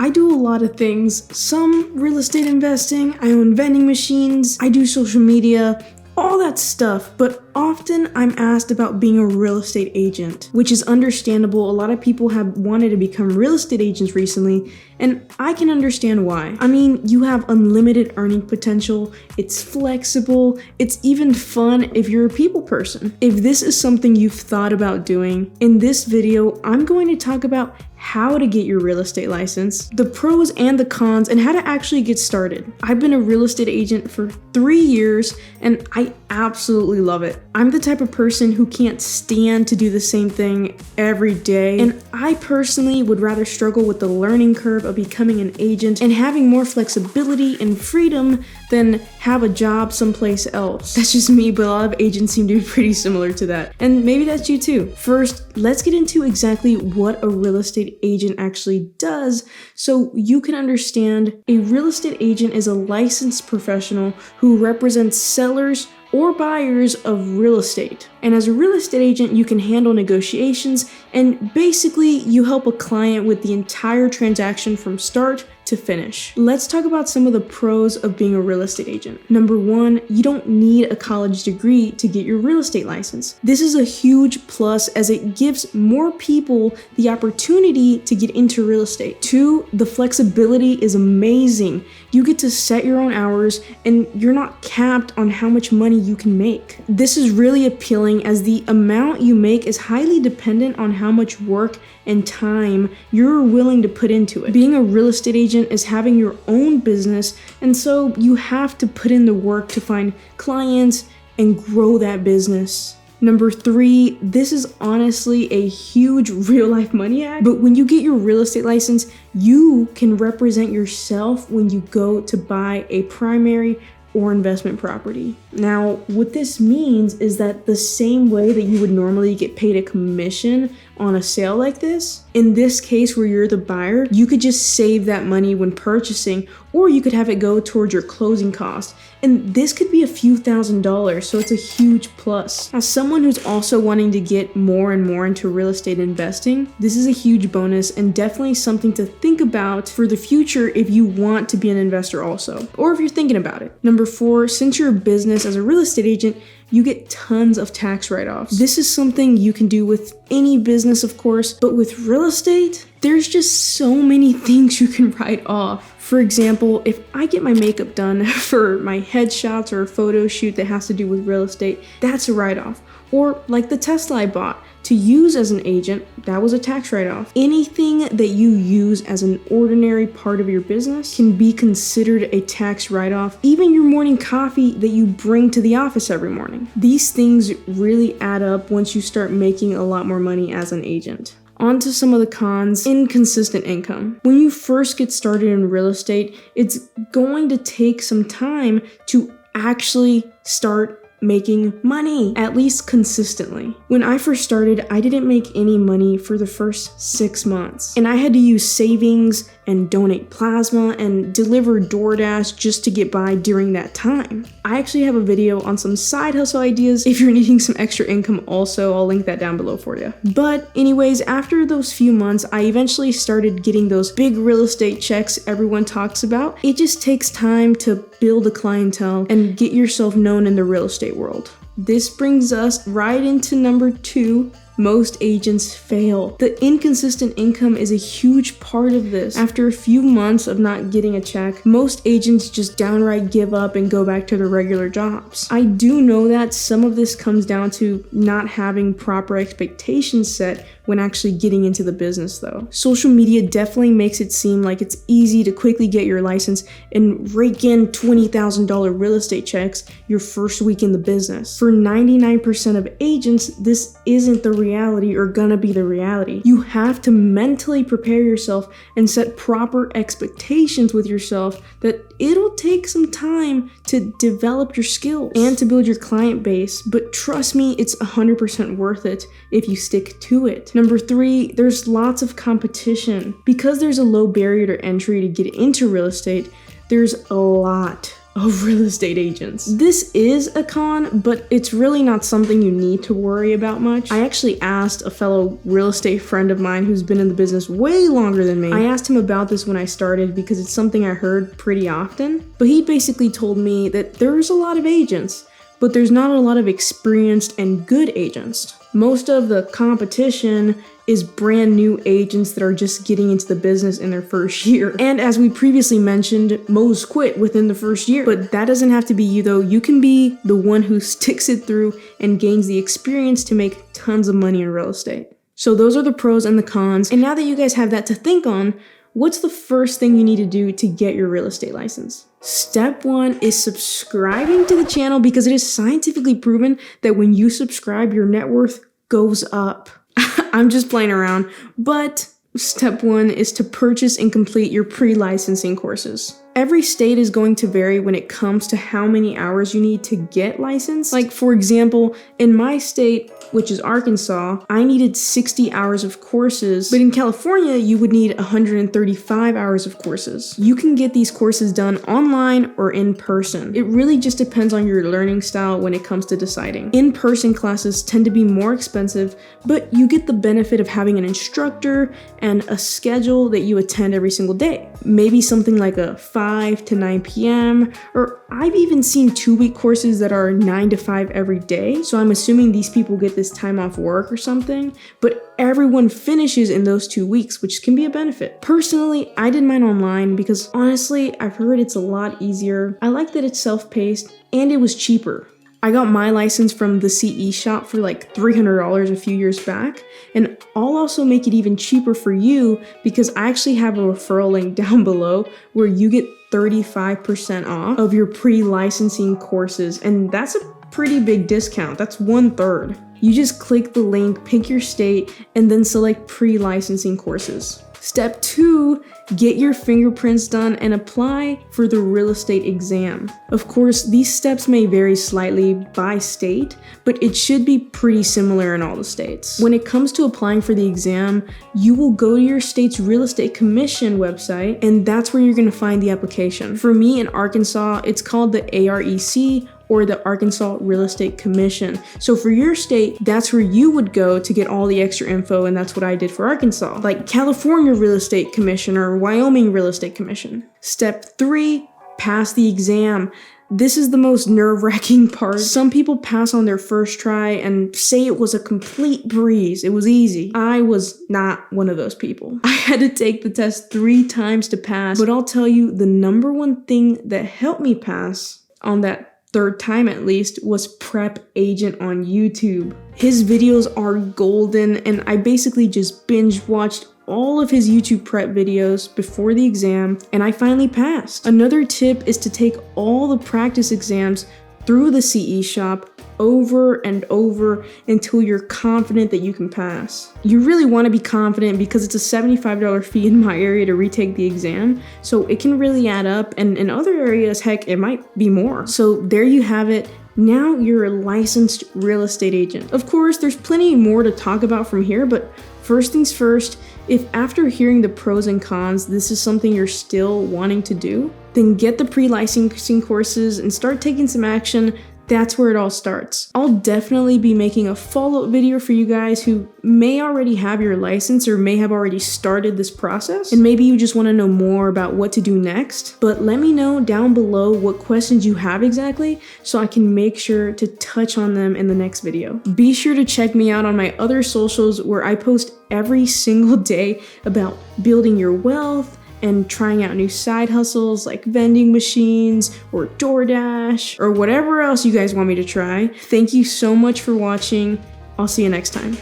I do a lot of things. Some real estate investing, I own vending machines, I do social media, all that stuff, but often I'm asked about being a real estate agent, which is understandable. A lot of people have wanted to become real estate agents recently, and I can understand why. I mean, you have unlimited earning potential, it's flexible, it's even fun if you're a people person. If this is something you've thought about doing, in this video, I'm going to talk about how to get your real estate license, the pros and the cons, and how to actually get started. I've been a real estate agent for 3 years, and I absolutely love it. I'm the type of person who can't stand to do the same thing every day, and I personally would rather struggle with the learning curve of becoming an agent and having more flexibility and freedom than have a job someplace else. That's just me, but a lot of agents seem to be pretty similar to that. And maybe that's you too. First, let's get into exactly what a real estate agent actually does so you can understand. A real estate agent is a licensed professional who represents sellers or buyers of real estate. And as a real estate agent, you can handle negotiations, and basically you help a client with the entire transaction from start to finish. Let's talk about some of the pros of being a real estate agent. Number one, you don't need a college degree to get your real estate license. This is a huge plus as it gives more people the opportunity to get into real estate. Two, the flexibility is amazing. You get to set your own hours and you're not capped on how much money you can make. This is really appealing as the amount you make is highly dependent on how much work and time you're willing to put into it. Being a real estate agent is having your own business, and so you have to put in the work to find clients and grow that business. Number three, this is honestly a huge real life money hack, but when you get your real estate license, you can represent yourself when you go to buy a primary or investment property. Now, what this means is that the same way that you would normally get paid a commission on a sale like this, in this case where you're the buyer, you could just save that money when purchasing, or you could have it go towards your closing cost. And this could be a few $1,000s, so it's a huge plus. As someone who's also wanting to get more and more into real estate investing, this is a huge bonus and definitely something to think about for the future if you want to be an investor also, or if you're thinking about it. Number four, since you're a business as a real estate agent, you get tons of tax write-offs. This is something you can do with any business, of course, but with real estate, there's just so many things you can write off. For example, if I get my makeup done for my headshots or a photo shoot that has to do with real estate, that's a write-off. Or like the Tesla I bought to use as an agent, that was a tax write-off. Anything that you use as an ordinary part of your business can be considered a tax write-off. Even your morning coffee that you bring to the office every morning. These things really add up once you start making a lot more money as an agent. On to some of the cons. Inconsistent income. When you first get started in real estate, it's going to take some time to actually start making money, at least consistently. When I first started, I didn't make any money for the first 6 months, and I had to use savings and donate plasma and deliver DoorDash just to get by during that time. I actually have a video on some side hustle ideas if you're needing some extra income also. I'll link that down below for you. But anyways, after those few months, I eventually started getting those big real estate checks everyone talks about. It just takes time to build a clientele and get yourself known in the real estate world. This brings us right into number two. Most agents fail. The inconsistent income is a huge part of this. After a few months of not getting a check, most agents just downright give up and go back to their regular jobs. I do know that some of this comes down to not having proper expectations set when actually getting into the business though. Social media definitely makes it seem like it's easy to quickly get your license and rake in $20,000 real estate checks your first week in the business. For 99% of agents, this isn't the reality or gonna be the reality. You have to mentally prepare yourself and set proper expectations with yourself that it'll take some time to develop your skills and to build your client base, but trust me, it's 100% worth it if you stick to it. Number three, there's lots of competition. Because there's a low barrier to entry to get into real estate, there's a lot of real estate agents. This is a con, but it's really not something you need to worry about much. I actually asked a fellow real estate friend of mine who's been in the business way longer than me. I asked him about this when I started because it's something I heard pretty often, but he basically told me that there's a lot of agents, but there's not a lot of experienced and good agents. Most of the competition is brand new agents that are just getting into the business in their first year. And as we previously mentioned, most quit within the first year. But that doesn't have to be you though. You can be the one who sticks it through and gains the experience to make tons of money in real estate. So those are the pros and the cons. And now that you guys have that to think on, what's the first thing you need to do to get your real estate license? Step 1 is subscribing to the channel, because it is scientifically proven that when you subscribe, your net worth goes up. I'm just playing around, but step 1 is to purchase and complete your pre-licensing courses. Every state is going to vary when it comes to how many hours you need to get licensed. Like, for example, in my state, which is Arkansas, I needed 60 hours of courses, but in California, you would need 135 hours of courses. You can get these courses done online or in person. It really just depends on your learning style when it comes to deciding. In-person classes tend to be more expensive, but you get the benefit of having an instructor and a schedule that you attend every single day. Maybe something like a 5 to 9 p.m. or I've even seen 2-week courses that are 9 to 5 every day. So I'm assuming these people get this time off work or something, but everyone finishes in those 2 weeks, which can be a benefit. Personally, I did mine online because honestly, I've heard it's a lot easier. I like that it's self-paced and it was cheaper. I got my license from the CE shop for like $300 a few years back, and I'll also make it even cheaper for you because I actually have a referral link down below where you get 35% off of your pre-licensing courses, and that's a pretty big discount. That's 1/3. You just click the link, pick your state, and then select pre-licensing courses. Step 2, get your fingerprints done and apply for the real estate exam. Of course, these steps may vary slightly by state, but it should be pretty similar in all the states. When it comes to applying for the exam, you will go to your state's real estate commission website, and that's where you're going to find the application. For me in Arkansas, it's called the AREC, or the Arkansas Real Estate Commission. So for your state, that's where you would go to get all the extra info, and that's what I did for Arkansas. Like California Real Estate Commission or Wyoming Real Estate Commission. Step 3, pass the exam. This is the most nerve-wracking part. Some people pass on their first try and say it was a complete breeze. It was easy. I was not one of those people. I had to take the test 3 times to pass, but I'll tell you, the number one thing that helped me pass on that 3rd time at least was Prep Agent on YouTube. His videos are golden, and I basically just binge watched all of his YouTube prep videos before the exam, and I finally passed. Another tip is to take all the practice exams through the CE shop over and over until you're confident that you can pass. You really want to be confident because it's a $75 fee in my area to retake the exam, so it can really add up, and in other areas, heck, it might be more. So there you have it. Now you're a licensed real estate agent. Of course, there's plenty more to talk about from here, but first things first, if after hearing the pros and cons, this is something you're still wanting to do, then get the pre-licensing courses and start taking some action. That's where it all starts. I'll definitely be making a follow-up video for you guys who may already have your license or may have already started this process, and maybe you just want to know more about what to do next. But let me know down below what questions you have exactly so I can make sure to touch on them in the next video. Be sure to check me out on my other socials where I post every single day about building your wealth and trying out new side hustles like vending machines or DoorDash or whatever else you guys want me to try. Thank you so much for watching. I'll see you next time.